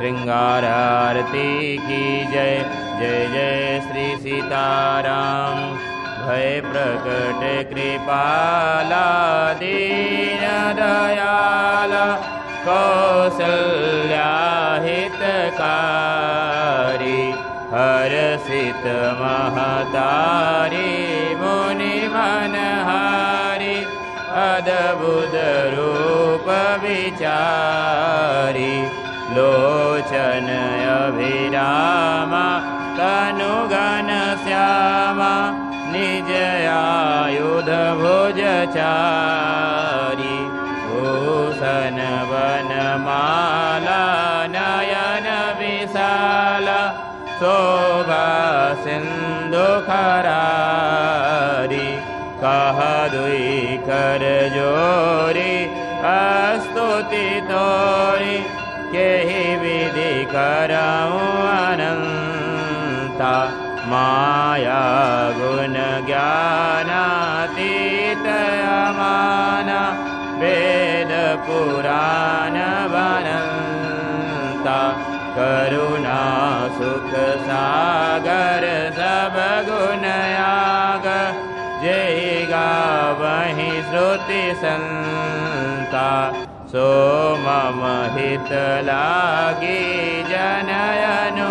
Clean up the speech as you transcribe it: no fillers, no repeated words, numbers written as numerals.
श्रृंगार आरती की जय। जय जय श्री सीताराम। भय प्रकट कृपाला दीन दयाला कौसल्या हितकारी हर्षित महतारी मुनि मनहारी अद्भुत रूप विचारी लोचन अभिरामा तनुगन श्यामा निज आयुध भुजचारी भूषण वनमाला नयन विशाला शोभा सिंधु खरारी कह दुई कर जोरी स्तुति तोरी केहि विधि करऊँ अनंता माया गुण ज्ञानातीत अमाना वेद पुराण बनंता करुणा सुख सागर सब गुण याग जय गावहि श्रुति संता सो मम हित लागी जनयनु